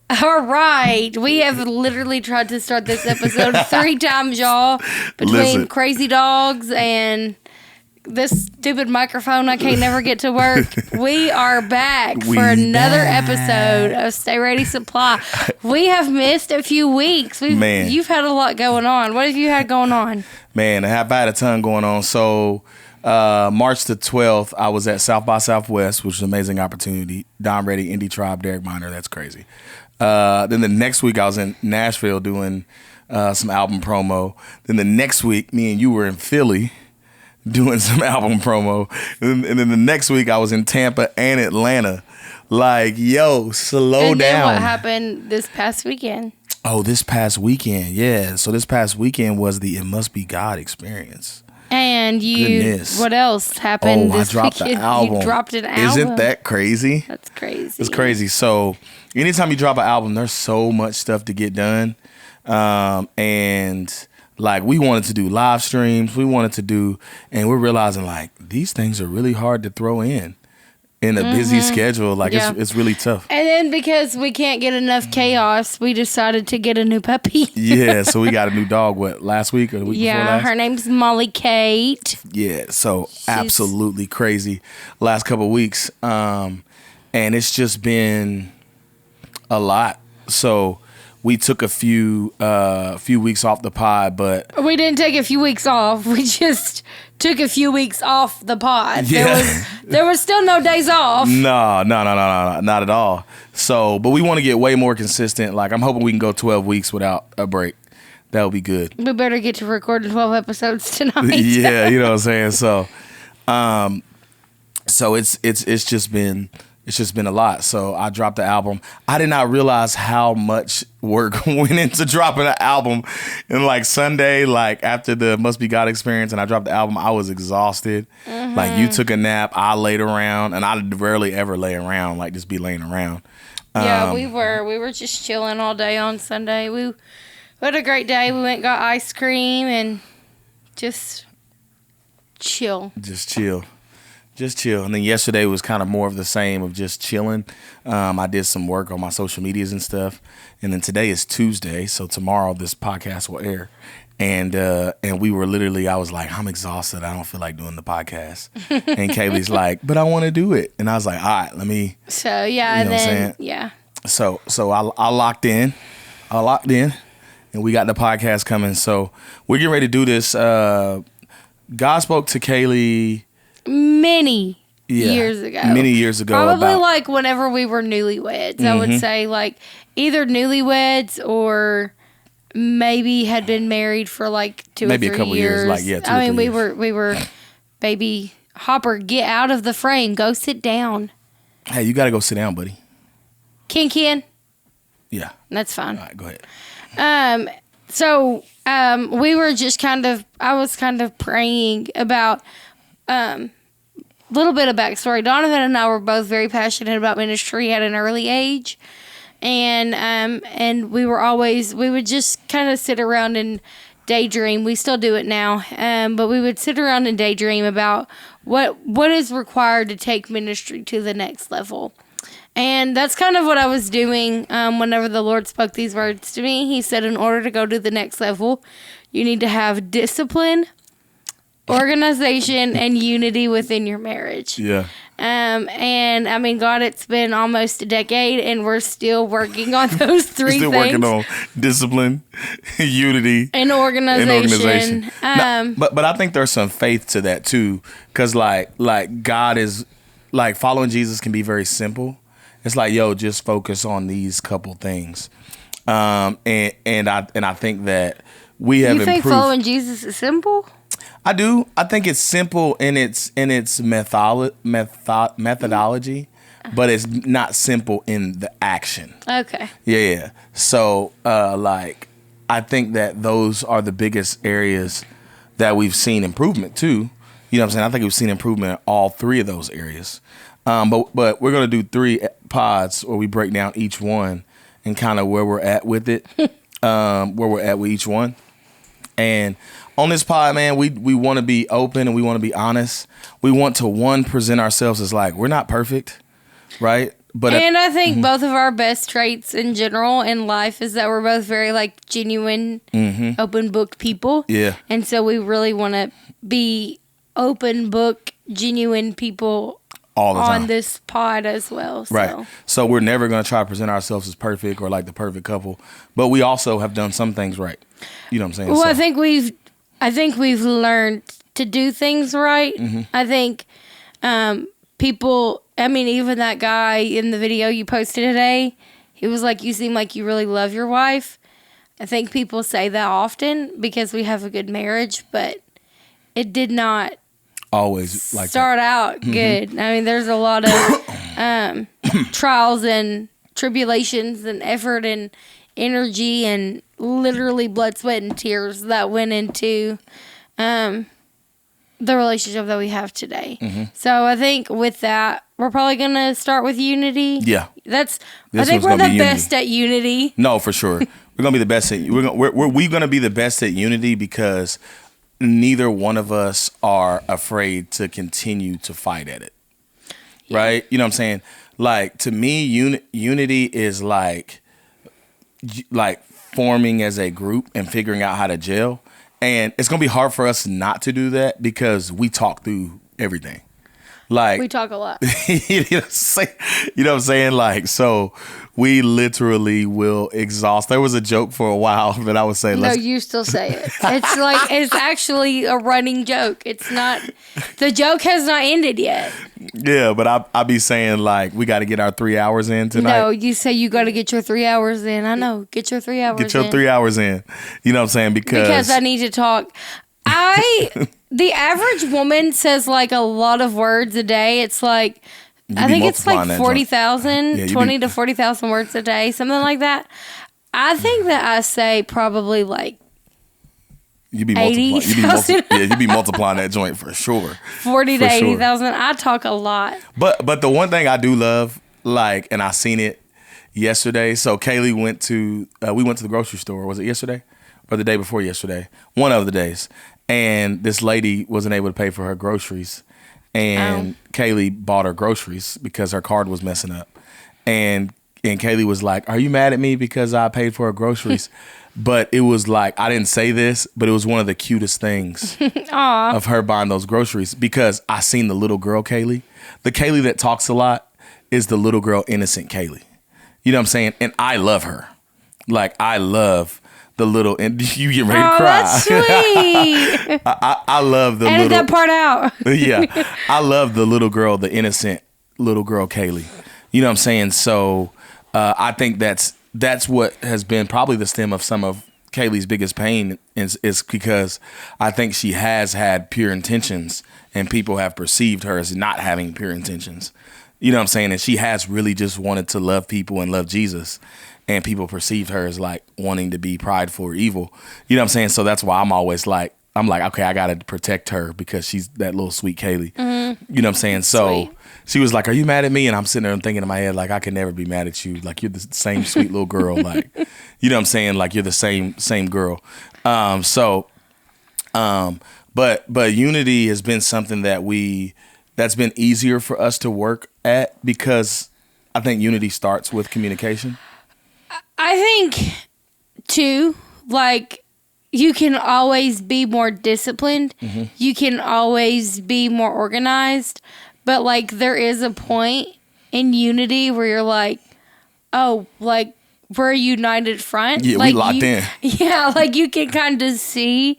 All right. We have literally tried to start this episode 3 times, y'all. Between Listen. crazy dogs and this stupid microphone I can't never get to work. We are back for another episode of Stay Ready Supply. We have missed a few weeks. You've had a lot going on. What have you had going on? Man, I've had a ton going on. So March the 12th, I was at South by Southwest, which was an amazing opportunity. Don Reddy, Indie Tribe, Derek Minor. That's crazy. Then the next week, I was in Nashville doing some album promo. Then the next week, me and you were in Philly doing some album promo. And then the next week, I was in Tampa and Atlanta. Like, yo, slow and down. Then what happened this past weekend? Oh, this past weekend, yeah. So this past weekend was the It Must Be God experience. And Goodness. What else happened this I dropped weekend? the album. You dropped an album. Isn't that crazy? That's crazy. It's crazy. So anytime you drop an album, there's so much stuff to get done. And like we wanted to do live streams. And we're realizing like these things are really hard to throw in a busy schedule. Like it's really tough. And then because we can't get enough chaos, we decided to get a new puppy. Yeah, so we got a new dog, last week or the week before last? Her name's Molly Kate. Yeah, so absolutely crazy last couple of weeks. And it's just been a lot. So we took a few weeks off the pod, but we didn't take a few weeks off. We just took a few weeks off the pod. Yeah. There was still no days off. No, not at all. So, but we want to get way more consistent. Like I'm hoping we can go 12 weeks without a break. That would be good. We better get to recording 12 episodes tonight. Yeah, you know what I'm saying. So, it's just been a lot. So I dropped the album. I did not realize how much work went into dropping an album. And like Sunday, like after the Must Be God experience and I dropped the album, I was exhausted. Mm-hmm. Like you took a nap, I laid around, and I rarely ever lay around, like just be laying around. Yeah, we were just chilling all day on Sunday. We had a great day. We went and got ice cream and just chill. Just chill. And then yesterday was kind of more of the same of just chilling. I did some work on my social medias and stuff. And then today is Tuesday. So tomorrow this podcast will air. And we were literally, I was like, I'm exhausted. I don't feel like doing the podcast. And Kaylee's like, but I want to do it. And I was like, all right, let me. So, yeah. You know then, yeah. So I locked in. And we got the podcast coming. So we're getting ready to do this. God spoke to Kaylee many years ago. Probably like whenever we were newlyweds. I would say like either newlyweds or maybe had been married for like 2 or 3 years. Maybe a couple years. Like, yeah, 2 or 3 years. we were baby Hopper, get out of the frame. Go sit down. Hey, you got to go sit down, buddy. Ken. Yeah. That's fine. All right, go ahead. So we were just I was kind of praying about little bit of backstory. Donovan and I were both very passionate about ministry at an early age. And we would just kind of sit around and daydream. We still do it now. But we would sit around and daydream about what is required to take ministry to the next level. And that's kind of what I was doing whenever the Lord spoke these words to me. He said, in order to go to the next level, you need to have discipline, organization, and unity within your marriage. Yeah. And I mean, God, it's been almost a decade, and we're still working on those three still things. Working on discipline, unity, and organization. But I think there's some faith to that too, because like God is like following Jesus can be very simple. It's like, yo, just focus on these couple things, and I think that we have improved. You think following Jesus is simple? I do. I think it's simple in its methodology, but it's not simple in the action. Okay. Yeah. So, like, I think that those are the biggest areas that we've seen improvement too. You know what I'm saying? I think we've seen improvement in all three of those areas. But we're gonna do 3 pods where we break down each one and kind of where we're at with it, where we're at with each one. And on this pod, man, we want to be open and we want to be honest. We want to present ourselves as like we're not perfect, right? but and I think both of our best traits in general in life is that we're both very like genuine, open book people. Yeah. And so we really want to be open book, genuine people all the time on this pod as well. So. Right. So we're never going to try to present ourselves as perfect or like the perfect couple, but we also have done some things right. You know what I'm saying? Well, So- I think we've learned to do things right. I think people, I mean, even that guy in the video you posted today, he was like, you seem like you really love your wife. I think people say that often because we have a good marriage, but it did not always like start out good. I mean, there's a lot of trials and tribulations and effort and energy and literally blood, sweat, and tears that went into the relationship that we have today. So I think with that, we're probably going to start with unity. Yeah. I think we're the best at unity. No, for sure. We're going to be the best at we're going to be the best at unity because neither one of us are afraid to continue to fight at it. Yeah. Right? You know what I'm saying? Like to me unity is like forming as a group and figuring out how to gel. And it's going to be hard for us not to do that because we talk through everything. Like we talk a lot. You know what I'm saying? Like, so we literally will exhaust. There was a joke for a while that I would say. No, you still say it. It's like, it's actually a running joke. It's not, the joke has not ended yet. Yeah, but I be saying like, we got to get our 3 hours in tonight. No, you say you got to get your 3 hours in. I know. Get your 3 hours in. Get your 3 hours in. You know what I'm saying? Because I need to talk. The average woman says like a lot of words a day. It's like, I think it's like 40,000, 20 to 40,000 words a day, something like that. I think that I say probably like you be 80,000. You be multiplying that joint for sure. 40 to 80,000. I talk a lot. But the one thing I do love, like, and I seen it yesterday. So Kaylee we went to the grocery store. Was it yesterday or the day before yesterday? One of the days. And this lady wasn't able to pay for her groceries. And Kaylee bought her groceries because her card was messing up. And Kaylee was like, "Are you mad at me because I paid for her groceries?" But it was like, I didn't say this, but it was one of the cutest things of her buying those groceries because I seen the little girl Kaylee. The Kaylee that talks a lot is the little girl innocent Kaylee. You know what I'm saying? And I love her. Like, I love the little, and you get ready to cry. That's sweet. I love the Edit that part out. Yeah. I love the little girl, the innocent little girl, Kaylee. You know what I'm saying? So I think that's what has been probably the stem of some of Kaylee's biggest pain is because I think she has had pure intentions and people have perceived her as not having pure intentions. You know what I'm saying? And she has really just wanted to love people and love Jesus. And people perceived her as like wanting to be prideful or evil. You know what I'm saying? So that's why I'm always like, okay, I got to protect her because she's that little sweet Kaylee. Mm-hmm. You know what I'm saying? So she was like, "Are you mad at me?" And I'm sitting there and thinking in my head, like, I can never be mad at you. Like, you're the same sweet little girl. Like, you know what I'm saying? Like, you're the same girl. But unity has been something that's been easier for us to work at because I think unity starts with communication. I think, too, like, you can always be more disciplined. Mm-hmm. You can always be more organized. But, like, there is a point in unity where you're like, oh, like, we're a united front. Yeah, like, we locked in. Yeah, like, you can kind of see,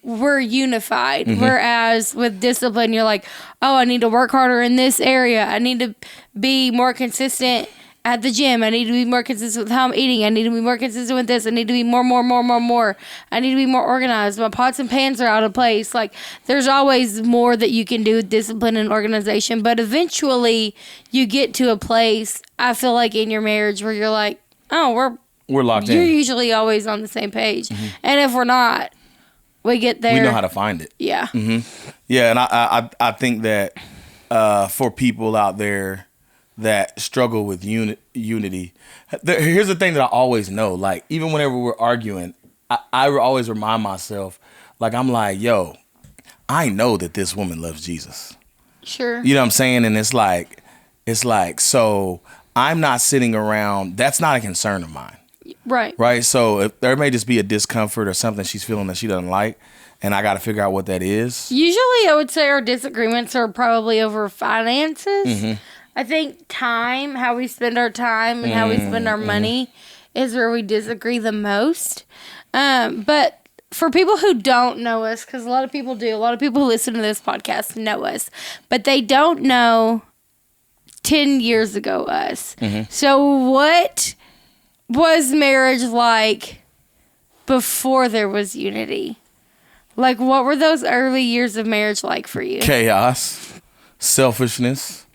we're unified. Mm-hmm. Whereas with discipline, you're like, oh, I need to work harder in this area. I need to be more consistent at the gym. I need to be more consistent with how I'm eating. I need to be more consistent with this. I need to be more. I need to be more organized. My pots and pans are out of place. Like, there's always more that you can do with discipline and organization. But eventually you get to a place, I feel like, in your marriage where you're like, oh, we're locked in. You're usually always on the same page. Mm-hmm. And if we're not, we get there. We know how to find it. Yeah. Mm-hmm. Yeah, and I think that for people out there that struggle with unity, here's the thing that I always know. Like, even whenever we're arguing, I always remind myself, like, I'm like, yo, I know that this woman loves Jesus. Sure. You know what I'm saying? And it's like, so I'm not sitting around. That's not a concern of mine. Right. Right. So if there may just be a discomfort or something she's feeling that she doesn't like, and I got to figure out what that is. Usually, I would say our disagreements are probably over finances. Mm-hmm. I think time, how we spend our time and how we spend our money is where we disagree the most. But for people who don't know us, because a lot of people do, a lot of people who listen to this podcast know us, but they don't know 10 years ago us. So what was marriage like before there was unity? Like, what were those early years of marriage like for you? Chaos, selfishness.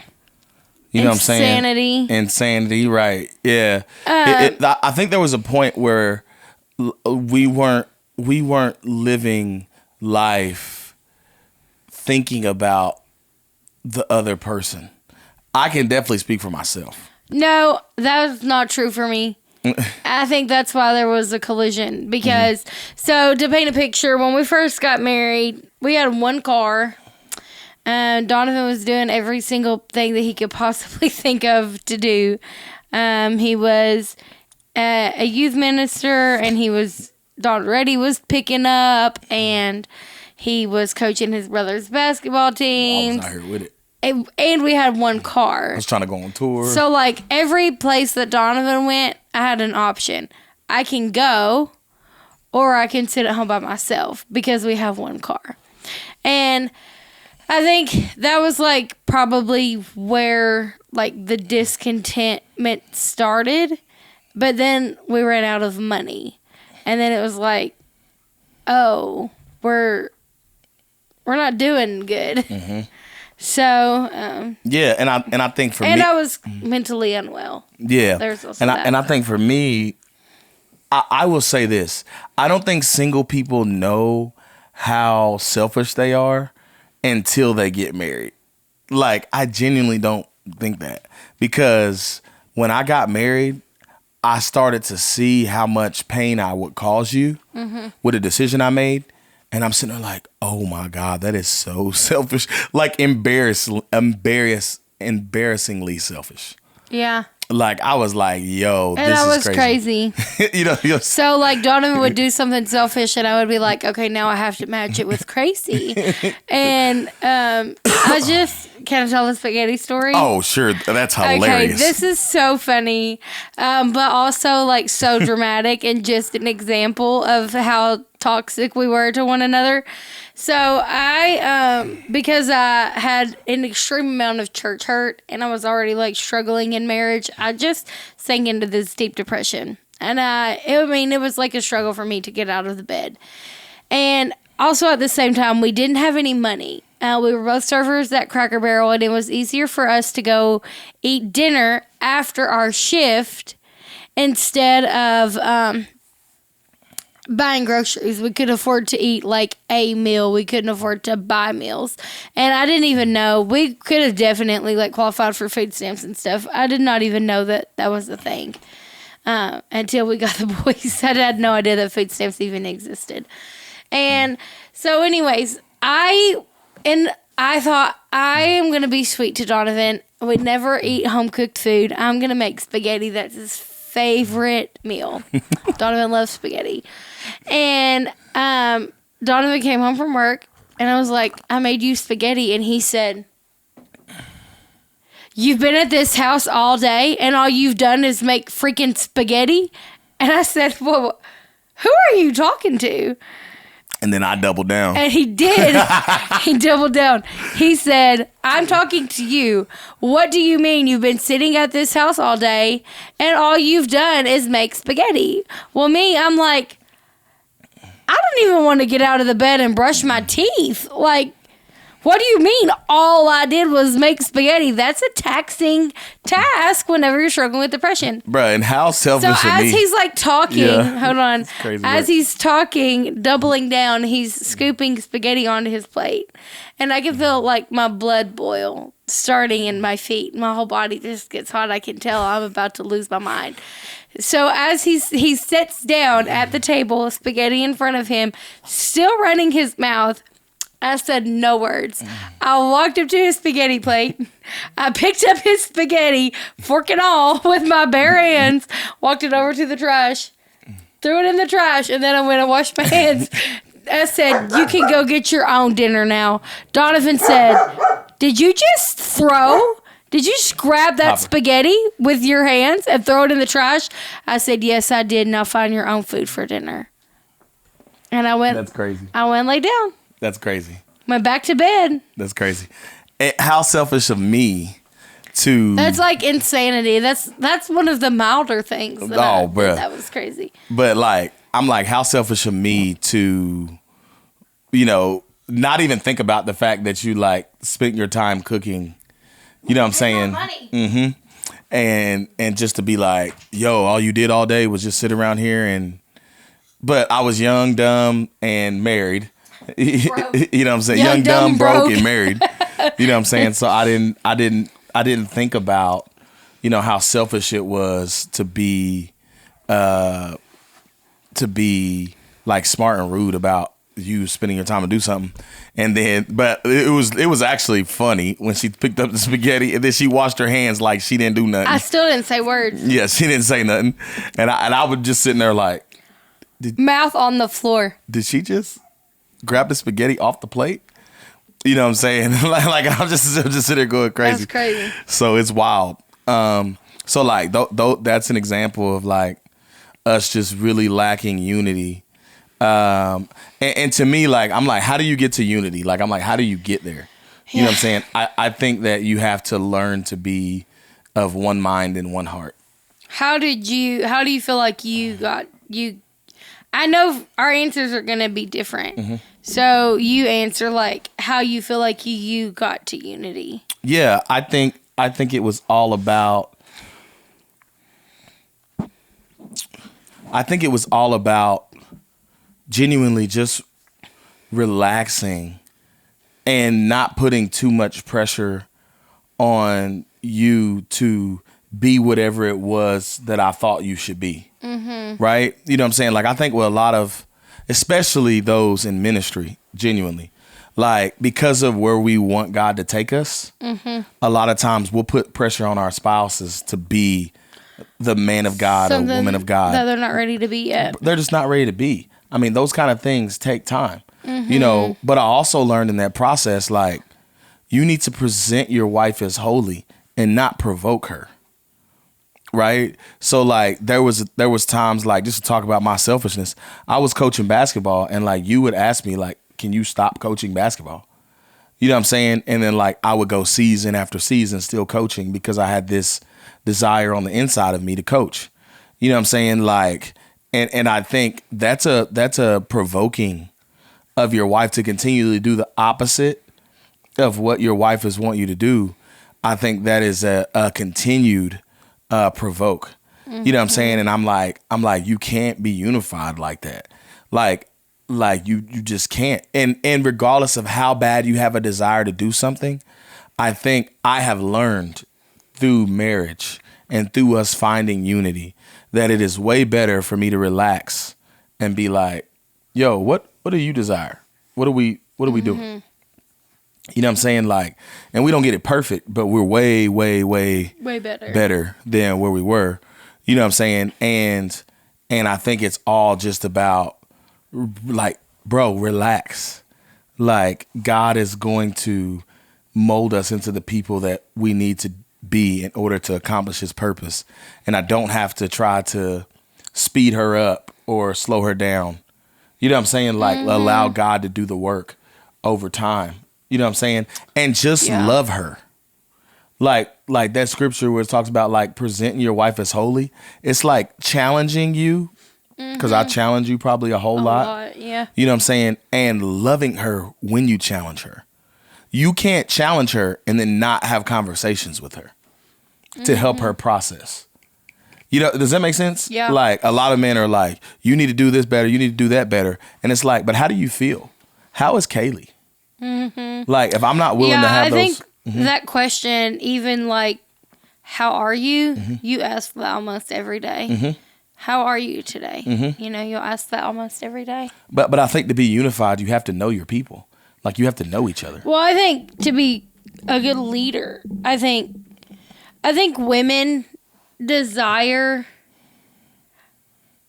You know what I'm saying? Insanity, right. Yeah. I think there was a point where we weren't living life thinking about the other person. I can definitely speak for myself. No, that's not true for me. I think that's why there was a collision. Because, so to paint a picture, when we first got married, we had one car. Donovan was doing every single thing that he could possibly think of to do. He was a youth minister, and Don Reddy was picking up, and he was coaching his brother's basketball team. I was out here with it. And we had one car. I was trying to go on tour. So, like, every place that Donovan went, I had an option. I can go, or I can sit at home by myself because we have one car. And I think that was, like, probably where, like, the discontentment started. But then we ran out of money. And then it was like, oh, we're not doing good. So yeah, and I think for me, I was mentally unwell. Yeah, There's also and that. I think for me, I will say this: I don't think single people know how selfish they are until they get married. Like, I genuinely don't think that, because when I got married, I started to see how much pain I would cause you with a decision I made. And I'm sitting there like, oh my God, that is so selfish. Like, embarrassingly selfish. Yeah. Like, I was like, yo, And this that is was crazy. So, like, Donovan would do something selfish, and I would be like, okay, now I have to match it with crazy. And I just, can I tell the spaghetti story? Oh, sure. That's hilarious. Okay, this is so funny, but also, like, so dramatic and just an example of how toxic we were to one another. So I, because I had an extreme amount of church hurt and I was already, like, struggling in marriage, I just sank into this deep depression. And it was like a struggle for me to get out of the bed. And also at the same time, we didn't have any money. We were both servers at Cracker Barrel, and it was easier for us to go eat dinner after our shift instead of buying groceries. We could afford to eat like a meal. We couldn't afford to buy meals. And I didn't even know. We could have definitely, like, qualified for food stamps and stuff. I did not even know that that was a thing until we got the boys. I had no idea that food stamps even existed. And so anyways, I thought, I am going to be sweet to Donovan. We never eat home-cooked food. I'm going to make spaghetti. That's his favorite meal. Donovan loves spaghetti. And Donovan came home from work, and I was like, I made you spaghetti. And he said, you've been at this house all day, and all you've done is make freaking spaghetti? And I said, well, who are you talking to? And then I doubled down. And he did. He doubled down. He said, I'm talking to you. What do you mean you've been sitting at this house all day and all you've done is make spaghetti? Well, me, I'm like, I don't even want to get out of the bed and brush my teeth. Like, what do you mean all I did was make spaghetti? That's a taxing task whenever you're struggling with depression. Bruh, and how selfish So as he's like talking, hold on. As he's talking, doubling down, he's scooping spaghetti onto his plate. And I can feel like my blood boil starting in my feet. My whole body just gets hot. I can tell I'm about to lose my mind. So as he sits down at the table, spaghetti in front of him, still running his mouth, I said no words. I walked up to his spaghetti plate. I picked up his spaghetti, fork and all, with my bare hands, walked it over to the trash, threw it in the trash, and then I went and washed my hands. I said, you can go get your own dinner now. Donovan said, did you just grab that spaghetti with your hands and throw it in the trash? I said, yes, I did. Now find your own food for dinner. And I went. That's crazy. I went and laid down. That's crazy. Went back to bed. That's crazy. How selfish of me to... That's like insanity. That's one of the milder things. That was crazy. But like, I'm like, how selfish of me to, not even think about the fact that you like spent your time cooking. You know what I'm saying? Money. Mm-hmm. And just to be like, yo, all you did all day was just sit around here but I was young, dumb, and married. You know what I'm saying? Young, dumb, broke, and married. You know what I'm saying? So I didn't think about, how selfish it was to be like smart and rude about you spending your time to do something. And then, but it was actually funny when she picked up the spaghetti and then she washed her hands like she didn't do nothing. I still didn't say words. Yeah, she didn't say nothing. And I would just sitting there like, mouth on the floor. Did she just grab the spaghetti off the plate? You know what I'm saying? like I'm just sitting there going crazy. That's crazy. So it's wild. So like that's an example of like us just really lacking unity. And to me, like I'm like, how do you get to unity? Like I'm like, how do you get there? You know what I'm saying? I think that you have to learn to be of one mind and one heart. How do you feel like you I know our answers are going to be different. Mm-hmm. So you answer like how you feel like you got to unity. Yeah, I think it was all about genuinely just relaxing and not putting too much pressure on you to be whatever it was that I thought you should be. Mm-hmm. Right? You know what I'm saying? Like, I think with a lot of, especially those in ministry, genuinely, like, because of where we want God to take us, mm-hmm. a lot of times we'll put pressure on our spouses to be the man of God or woman of God. That they're not ready to be yet. They're just not ready to be. I mean, those kind of things take time, mm-hmm. But I also learned in that process, like, you need to present your wife as holy and not provoke her. Right. So like there was times like, just to talk about my selfishness, I was coaching basketball and like you would ask me like, can you stop coaching basketball? You know what I'm saying? And then like I would go season after season still coaching because I had this desire on the inside of me to coach. You know what I'm saying? Like, and I think that's a provoking of your wife to continually do the opposite of what your wife is want you to do. I think that is a continued provoke. Mm-hmm. You know what I'm saying? And I'm like, you can't be unified like that. Like you just can't. And regardless of how bad you have a desire to do something, I think I have learned through marriage and through us finding unity that it is way better for me to relax and be like, yo, what do you desire? What do we do? You know what I'm saying? Like, and we don't get it perfect, but we're way, way, way better than where we were. You know what I'm saying? And I think it's all just about like, bro, relax. Like, God is going to mold us into the people that we need to be in order to accomplish his purpose. And I don't have to try to speed her up or slow her down. You know what I'm saying? Like, allow God to do the work over time. You know what I'm saying? And just love her. Like that scripture where it talks about like presenting your wife as holy. It's like challenging you, because I challenge you probably a whole lot. Yeah. You know what I'm saying? And loving her when you challenge her. You can't challenge her and then not have conversations with her to help her process. You know, does that make sense? Yeah. Like a lot of men are like, you need to do this better. You need to do that better. And it's like, but how do you feel? How is Kaylee? Mm-hmm. Like, if I'm not willing to have those. I think that question, even like, how are you? You ask that almost every day. How are you today? You know, you'll ask that almost every day. But I think to be unified, you have to know your people. Like, you have to know each other. Well, I think to be a good leader, I think women desire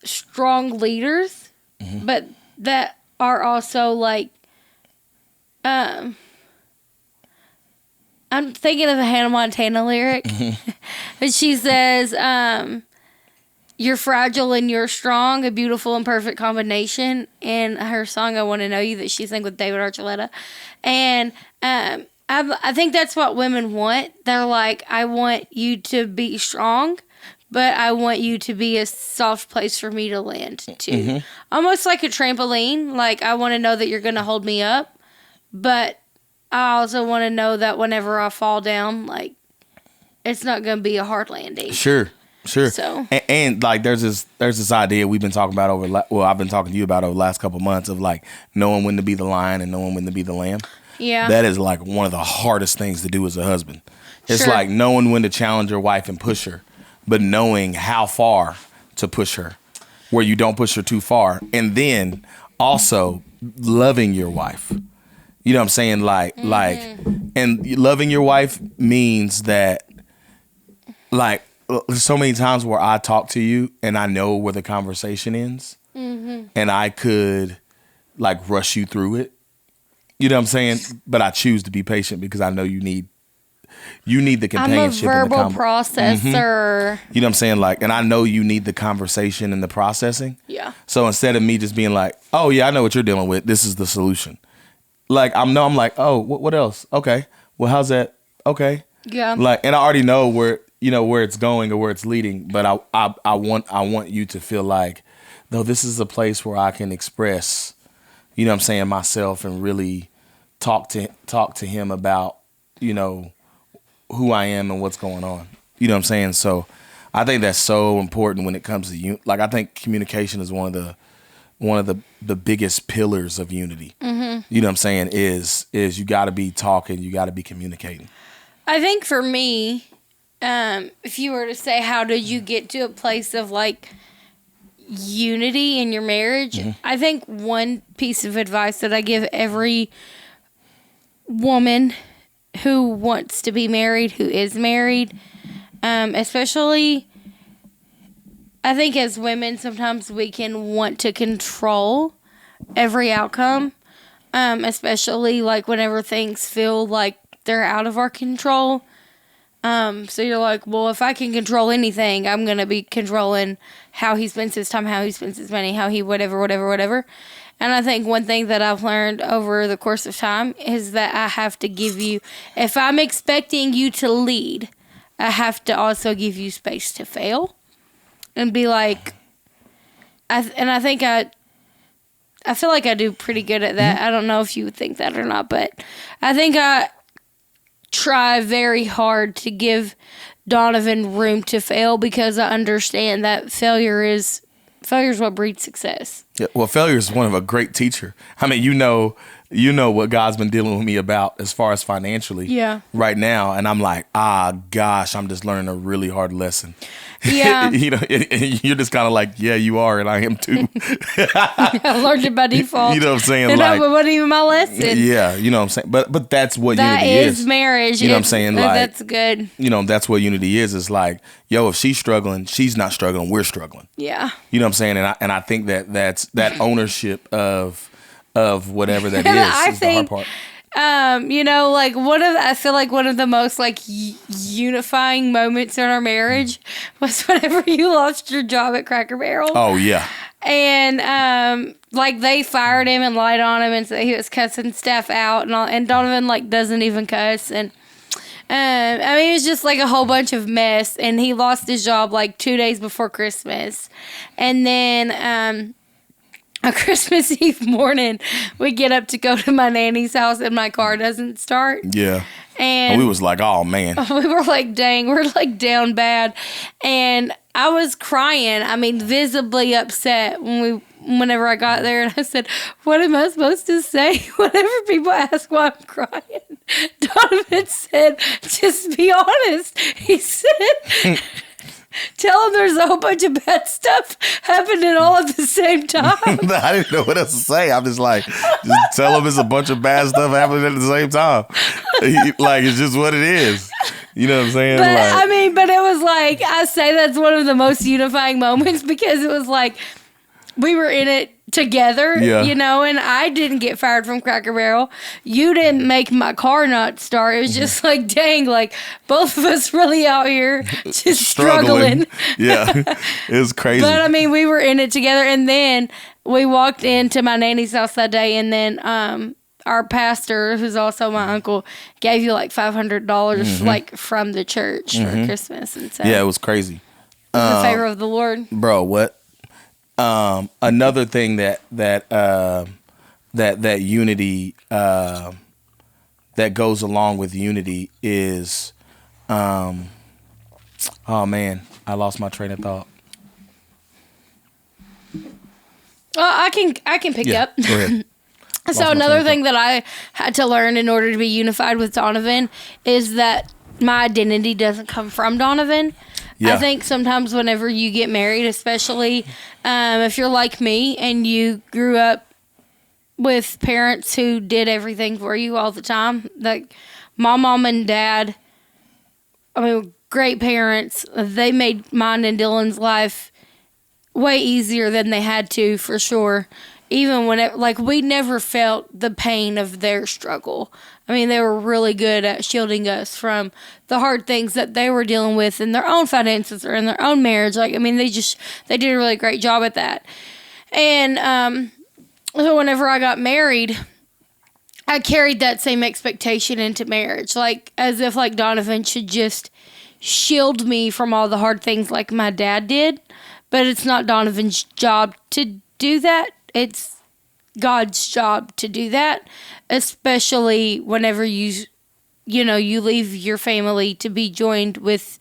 strong leaders, but that are also like, I'm thinking of a Hannah Montana lyric, but she says, "You're fragile and you're strong, a beautiful and perfect combination." In her song "I Want to Know You" that she sang with David Archuleta, and I think that's what women want. They're like, I want you to be strong, but I want you to be a soft place for me to land to. Almost like a trampoline. Like, I want to know that you're going to hold me up, but I also want to know that whenever I fall down, like, it's not going to be a hard landing. Sure. So, And like, there's this idea we've been talking about I've been talking to you about over the last couple of months of like knowing when to be the lion and knowing when to be the lamb. yeah. That is like one of the hardest things to do as a husband. It's Sure. like knowing when to challenge your wife and push her, but knowing how far to push her, where you don't push her too far, and then also loving your wife. You know what I'm saying? Like, and loving your wife means that, like, there's so many times where I talk to you and I know where the conversation ends, and I could like rush you through it. You know what I'm saying? But I choose to be patient because I know you need the companionship. I'm a verbal and the processor. You know what I'm saying? Like, and I know you need the conversation and the processing. Yeah. So instead of me just being like, oh yeah, I know what you're dealing with, this is the solution. Like, I'm like, oh, what else? Okay. Well, how's that? Okay. Yeah. Like, and I already know where it's going or where it's leading, but I want you to feel like, though, this is a place where I can express, you know what I'm saying, myself and really talk to him about, you know, who I am and what's going on. You know what I'm saying? So I think that's so important when it comes to you. Like, I think communication is one of the biggest pillars of unity. You know what I'm saying? Is you got to be talking, you got to be communicating. I think for me, if you were to say, how did you get to a place of like unity in your marriage? I think one piece of advice that I give every woman who wants to be married, who is married, especially, I think as women, sometimes we can want to control every outcome, especially like whenever things feel like they're out of our control. So you're like, well, if I can control anything, I'm going to be controlling how he spends his time, how he spends his money, how he whatever. And I think one thing that I've learned over the course of time is that I have to give you, if I'm expecting you to lead, I have to also give you space to fail and be like, I feel like I do pretty good at that. I don't know if you would think that or not, but I think I try very hard to give Donovan room to fail because I understand that failure is what breeds success. Yeah, well, failure is one of a great teacher. I mean, you know what God's been dealing with me about as far as financially right now. And I'm like, gosh, I'm just learning a really hard lesson. Yeah. You know, and you're just kind of like, yeah, you are, and I am too. I learned it by default. You know what I'm saying? And like, it wasn't even my lesson. Yeah, you know what I'm saying? But that's what that unity is. That is marriage. You know what I'm saying? Like, that's good. You know, that's what unity is. It's like, yo, if she's struggling, she's not struggling, we're struggling. Yeah. You know what I'm saying? And I think that's that ownership of whatever that is the hard part. You know, like I feel like one of the most like unifying moments in our marriage was whenever you lost your job at Cracker Barrel. Oh yeah. And like they fired him and lied on him and said he was cussing staff out and all, and Donovan like doesn't even cuss, and I mean, it was just like a whole bunch of mess, and he lost his job like 2 days before Christmas. And then on Christmas Eve morning, we get up to go to my nanny's house, and my car doesn't start. Yeah. And we was like, oh, man. We were like, dang, we're like down bad. And I was crying, I mean, visibly upset whenever I got there, and I said, what am I supposed to say whenever people ask why I'm crying? Donovan said, just be honest. He said, Tell them there's a whole bunch of bad stuff happening all at the same time. I didn't know what else to say. I'm just like, just tell them it's a bunch of bad stuff happening at the same time. Like, it's just what it is. You know what I'm saying? But Like, but it was like, I say that's one of the most unifying moments because it was like we were in it together, Yeah. you know, and I didn't get fired from Cracker Barrel. You didn't make my car not start. It was just like, dang, like both of us really out here just struggling. Yeah, it was crazy. But I mean, we were in it together, and then we walked into my nanny's house that day, and then our pastor, who's also my uncle, gave you like $500 like from the church for Christmas, and so Yeah, it was crazy. it was the favor of the Lord. Bro, what? Another thing that unity that goes along with unity is, oh man, I lost my train of thought. I can pick up. Go ahead. So my another train of thing that I had to learn in order to be unified with Donovan is that my identity doesn't come from Donovan. Yeah. I think sometimes whenever you get married, especially if you're like me and you grew up with parents who did everything for you all the time, like my mom and dad, I mean, great parents. They made mine and Dylan's life way easier than they had to, for sure. Even when we never felt the pain of their struggle. I mean, they were really good at shielding us from the hard things that they were dealing with in their own finances or in their own marriage. Like, I mean, they did a really great job at that. And so whenever I got married, I carried that same expectation into marriage, like as if like Donovan should just shield me from all the hard things like my dad did. But it's not Donovan's job to do that. It's God's job to do that, especially whenever you leave your family to be joined with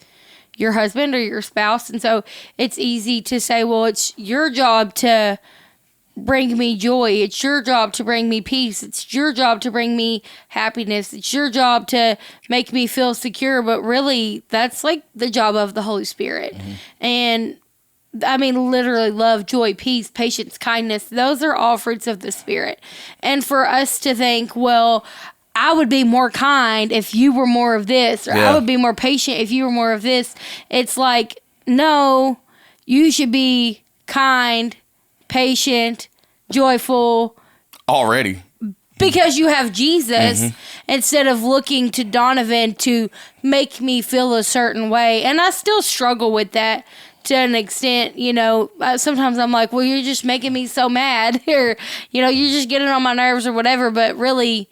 your husband or your spouse. And so it's easy to say, well, it's your job to bring me joy. It's your job to bring me peace. It's your job to bring me happiness. It's your job to make me feel secure. But really, that's like the job of the Holy Spirit. Mm-hmm. And I mean, literally love, joy, peace, patience, kindness. Those are all fruits of the Spirit. And for us to think, well, I would be more kind if you were more of this, or I would be more patient if you were more of this. It's like, no, you should be kind, patient, joyful. Already. Because you have Jesus instead of looking to Donovan to make me feel a certain way. And I still struggle with that. To an extent, sometimes I'm like, well, you're just making me so mad, or, you're just getting on my nerves or whatever. But really,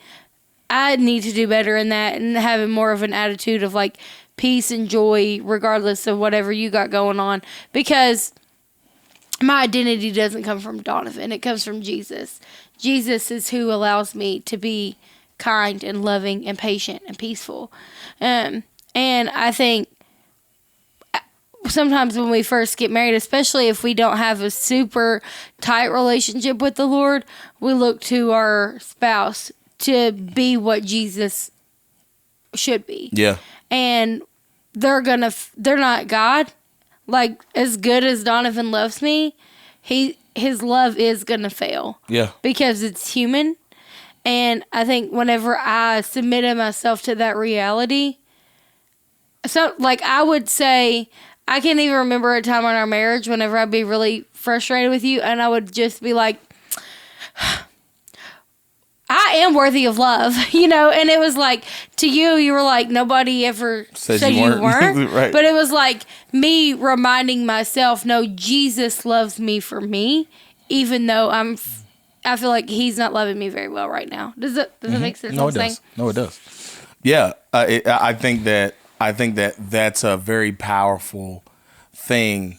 I need to do better in that and having more of an attitude of like peace and joy, regardless of whatever you got going on. Because my identity doesn't come from Donovan. It comes from Jesus. Jesus is who allows me to be kind and loving and patient and peaceful. And I think sometimes when we first get married, especially if we don't have a super tight relationship with the Lord, we look to our spouse to be what Jesus should be. Yeah. And they're not God. Like, as good as Donovan loves me, his love is gonna fail. Yeah. Because it's human. And I think whenever I submitted myself to that reality, so like I would say, I can't even remember a time in our marriage whenever I'd be really frustrated with you, and I would just be like, I am worthy of love, and it was like, to you were like, nobody ever said you weren't. Right. But it was like me reminding myself, no, Jesus loves me for me, even though I feel like he's not loving me very well right now. Does it make sense? No, it does. No, it does. Yeah. I think that that's a very powerful thing.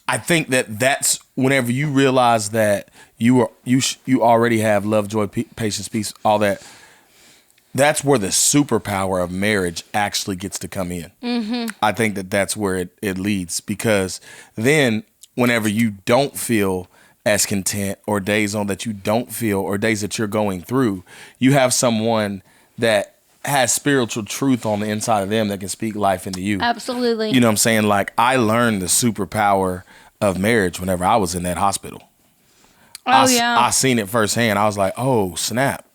I think that that's whenever you realize that you already have love, joy, patience, peace, all that. That's where the superpower of marriage actually gets to come in. Mm-hmm. I think that that's where it leads, because then whenever you don't feel as content, or days on that you don't feel, or days that you're going through, you have someone that has spiritual truth on the inside of them that can speak life into you. Absolutely. You know what I'm saying? Like, I learned the superpower of marriage whenever I was in that hospital. I seen it firsthand. I was like, oh, snap.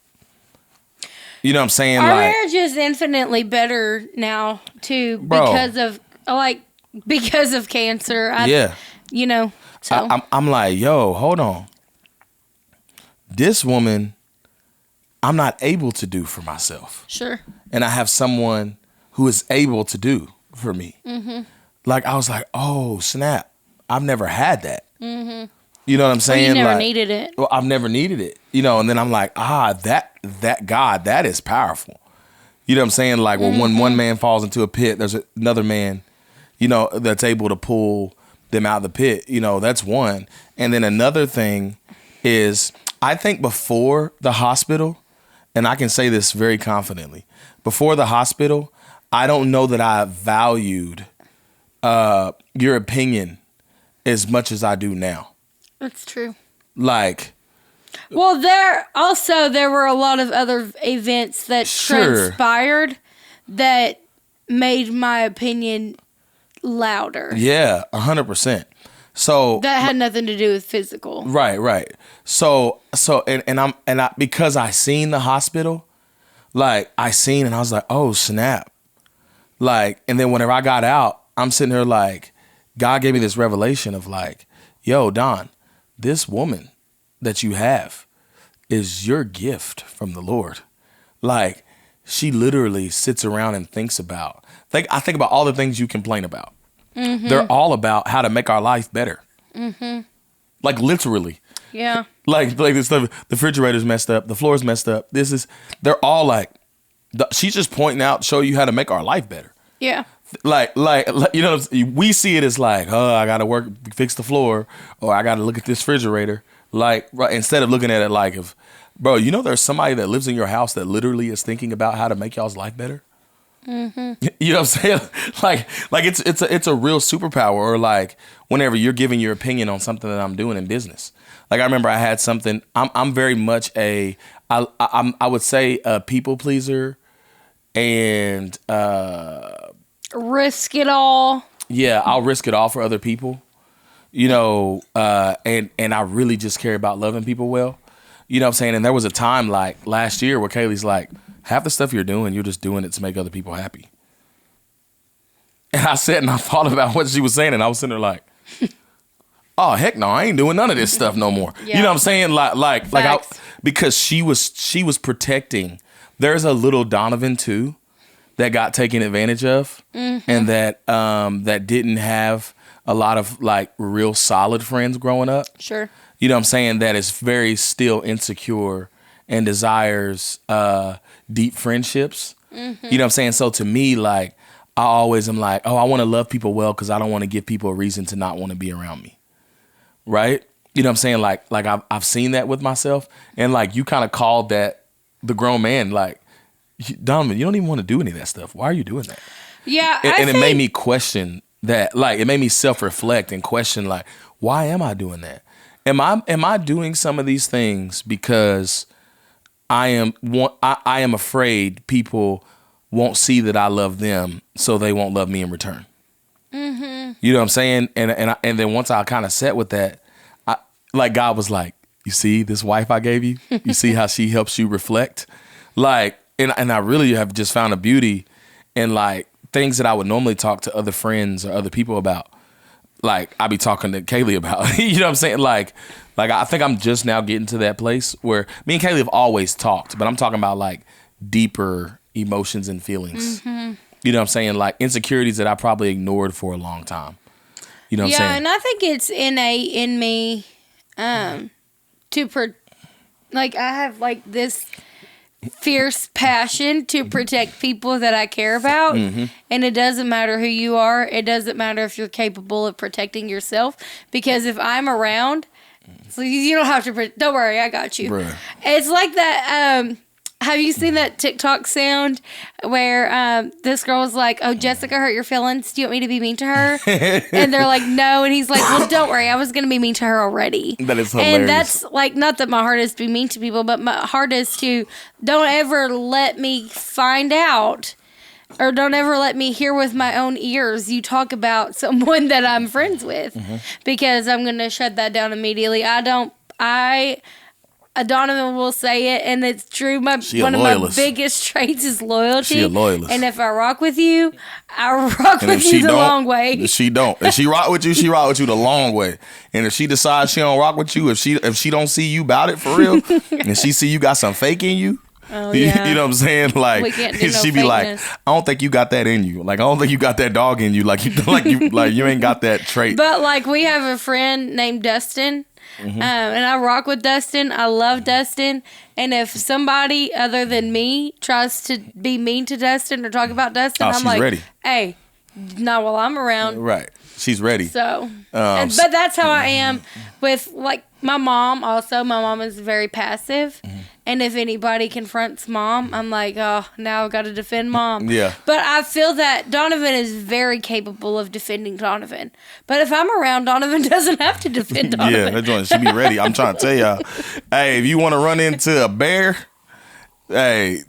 You know what I'm saying? Our marriage is infinitely better now too, because of cancer. You know, so I'm like, yo, hold on. This woman, I'm not able to do for myself. Sure. And I have someone who is able to do for me. Mm-hmm. Like, I was like, oh, snap. I've never had that. Mm-hmm. You know what I'm saying? Well, you never needed it. Well, I've never needed it. You know, and then I'm like, that God, that is powerful. You know what I'm saying? Like, well, when one man falls into a pit, there's another man, you know, that's able to pull them out of the pit. You know, that's one. And then another thing is, I think before the hospital, and I can say this very confidently, before the hospital, I don't know that I valued your opinion as much as I do now. That's true. Like, well, there were a lot of other events that transpired that made my opinion louder. Yeah, 100%. So that had nothing to do with physical. Right. So I because I seen the hospital, like I seen and I was like, oh snap. Like, and then whenever I got out, I'm sitting here like, God gave me this revelation of like, yo, Don, this woman that you have is your gift from the Lord. Like, she literally sits around and thinks about, I think about all the things you complain about. Mm-hmm. They're all about how to make our life better. Mm-hmm. Like, literally. Yeah. Like this stuff, the refrigerator's messed up, the floor's messed up. They're all like, she's just pointing out, show you how to make our life better. Yeah. Like you know, we see it as like, oh, I gotta fix the floor, or I gotta look at this refrigerator. Like, right, instead of looking at it like, bro, you know, there's somebody that lives in your house that literally is thinking about how to make y'all's life better. Mm-hmm. You know what I'm saying? like it's a real superpower. Or like whenever you're giving your opinion on something that I'm doing in business. Like I remember I had something. I'm very much I would say a people pleaser, and risk it all. Yeah, I'll risk it all for other people. You know, and I really just care about loving people well. You know what I'm saying? And there was a time like last year where Kaylee's like, half the stuff you're doing, you're just doing it to make other people happy. And I sat and I thought about what she was saying, and I was sitting there like, oh, heck no, I ain't doing none of this stuff no more. Yeah. You know what I'm saying? Like because she was protecting. There's a little Donovan too that got taken advantage of, and that didn't have a lot of like real solid friends growing up. Sure. You know what I'm saying? That is very still insecure and desires deep friendships. Mm-hmm. You know what I'm saying? So to me, like, I always am like, oh, I want to love people well because I don't want to give people a reason to not want to be around me. Right? You know what I'm saying? Like I've seen that with myself. And like you kind of called that the grown man, like, Donovan, you don't even want to do any of that stuff. Why are you doing that? Yeah. And it made me question that. Like, it made me self-reflect and question, like, why am I doing that? Am I doing some of these things because I am afraid people won't see that I love them, so they won't love me in return? Mm-hmm. You know what I'm saying? And then once I kind of sat with that, like God was like, you see this wife I gave you? You see how she helps you reflect? Like, and I really have just found a beauty in like things that I would normally talk to other friends or other people about. Like I be talking to Kaylee about, you know what I'm saying? Like I think I'm just now getting to that place where me and Kaylee have always talked, but I'm talking about like deeper emotions and feelings. Mm-hmm. You know what I'm saying? Like insecurities that I probably ignored for a long time. You know what I'm saying? Yeah, and I think it's innate in me like I have like this fierce passion to protect people that I care about. Mm-hmm. And it doesn't matter who you are. It doesn't matter if you're capable of protecting yourself. Because if I'm around, so you don't have to, don't worry, I got you. Bruh. It's like that, have you seen that TikTok sound where this girl was like, "Oh, Jessica hurt your feelings. Do you want me to be mean to her?" And they're like, "No." And he's like, "Well, don't worry. I was going to be mean to her already." That is hilarious. And that's like, not that my heart is to be mean to people, but my heart is to don't ever let me find out, or don't ever let me hear with my own ears you talk about someone that I'm friends with, because I'm going to shut that down immediately. Donovan will say it, and it's true. One of my biggest traits is loyalty. She a loyalist. And if I rock with you, I rock with you the long way. If she don't. If she rock with you, she rock with you the long way. And if she decides she don't rock with you, if she don't see you about it for real, and she see you got some fake in you, oh, yeah. You know what I'm saying? Like, we can't do no she be like, I don't think you got that in you. Like, I don't think you got that dog in you. Like you ain't got that trait. But like, we have a friend named Dustin. And I rock with Dustin. I love Dustin. And if somebody other than me tries to be mean to Dustin or talk about Dustin, I'm like, ready. Hey, not while I'm around. Right. She's ready. So, but that's how I am with like my mom. Also, my mom is very passive. And if anybody confronts mom, I'm like, oh, now I've got to defend mom. Yeah. But I feel that Donovan is very capable of defending Donovan. But if I'm around, Donovan doesn't have to defend Donovan. Yeah, that joint, she be ready. I'm trying to tell y'all. Hey, if you want to run into a bear, hey,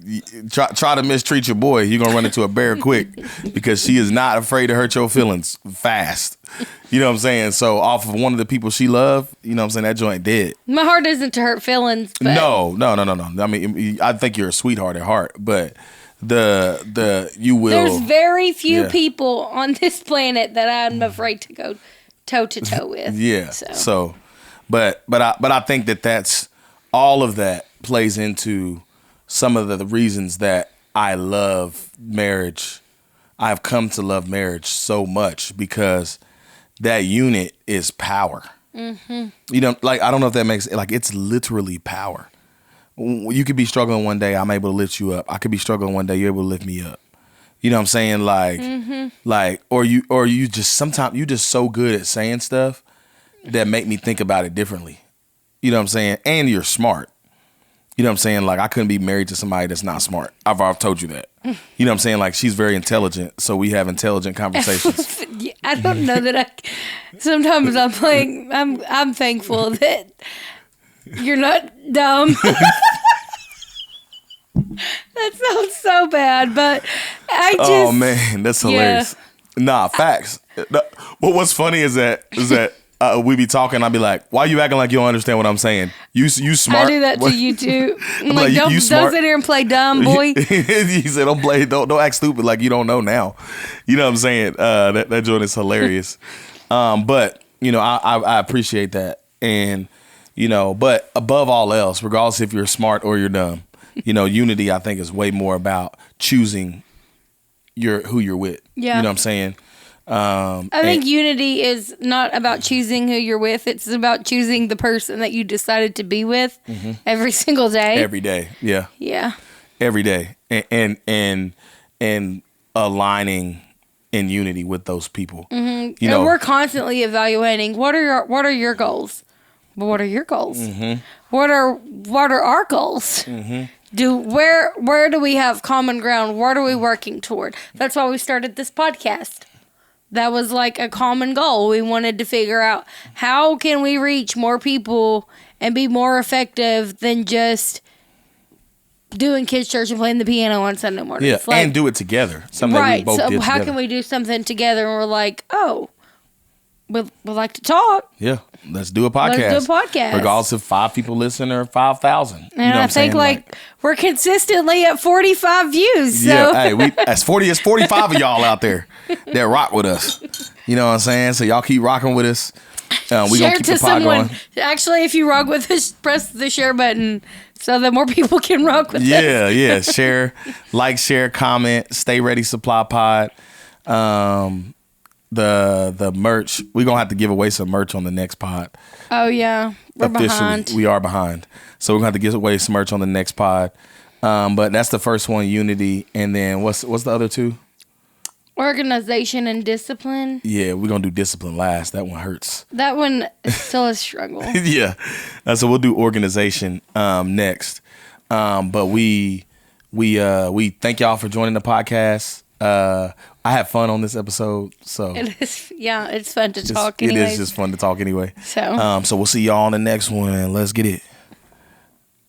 try to mistreat your boy. You're going to run into a bear quick, because she is not afraid to hurt your feelings fast. You know what I'm saying? So off of one of the people she loved, you know what I'm saying, that joint dead. My heart isn't to hurt feelings. But No. I mean, I think you're a sweetheart at heart, but you will. There's very few people on this planet that I'm afraid to go toe to toe with. Yeah. So, but I think that's all of that plays into some of the reasons that I love marriage. I've come to love marriage so much, because that unit is power. You know, like, I don't know if that makes, like, it's literally power. You could be struggling one day, I'm able to lift you up. I could be struggling one day, you're able to lift me up. You know what I'm saying? Like, or you just, sometimes you just so good at saying stuff that make me think about it differently. You know what I'm saying? And you're smart. You know what I'm saying? Like, I couldn't be married to somebody that's not smart. I've told you that. You know what I'm saying? Like, she's very intelligent, so we have intelligent conversations. I don't know that sometimes I'm thankful that you're not dumb. That sounds so bad, but oh man, that's hilarious. Nah, facts. But what's funny is that we be talking, I'll be like, why you acting like you don't understand what I'm saying? You smart. I do that to you too. I'm like, don't sit here and play dumb, boy. He said, don't act stupid like you don't know now. You know what I'm saying? That joint is hilarious. But you know, I appreciate that. And you know, but above all else, regardless if you're smart or you're dumb, you know, unity, I think, is way more about choosing who you're with. Yeah. You know what I'm saying? I think unity is not about choosing who you're with. It's about choosing the person that you decided to be with every single day. Every day. Yeah. Yeah. Every day. And aligning in unity with those people. You know, we're constantly evaluating what are your goals? What are your goals? What are our goals? Where do we have common ground? What are we working toward? That's why we started this podcast. That was like a common goal. We wanted to figure out how can we reach more people and be more effective than just doing kids' church and playing the piano on Sunday morning. Yeah, and do it together. Something right. That we both did how together. Can we do something together? And we're like, oh, we'd like to talk. Yeah, let's do a podcast. Regardless if 5 people listen or 5,000. And I think like we're consistently at 45 views. So. Yeah, hey, it's 45 of y'all out there that rock with us. You know what I'm saying? So y'all keep rocking with us. We gonna keep the pod going. Actually, if you rock with us, press the share button so that more people can rock with us. Yeah. Share, share, comment. Stay Ready Supply Pod. The merch, we're gonna have to give away some merch on the next pod. Oh yeah, we're behind. We are behind, so we're gonna have to give away some merch on the next pod. But that's the first one, unity, and then what's the other two? Organization and discipline. Yeah, we're gonna do discipline last. That one hurts. That one is still a struggle. Yeah, so we'll do organization next. But we We thank y'all for joining the podcast. I had fun on this episode, so it's fun to talk. It Anyways. is just fun to talk anyway. So we'll see y'all on the next one. Let's get it.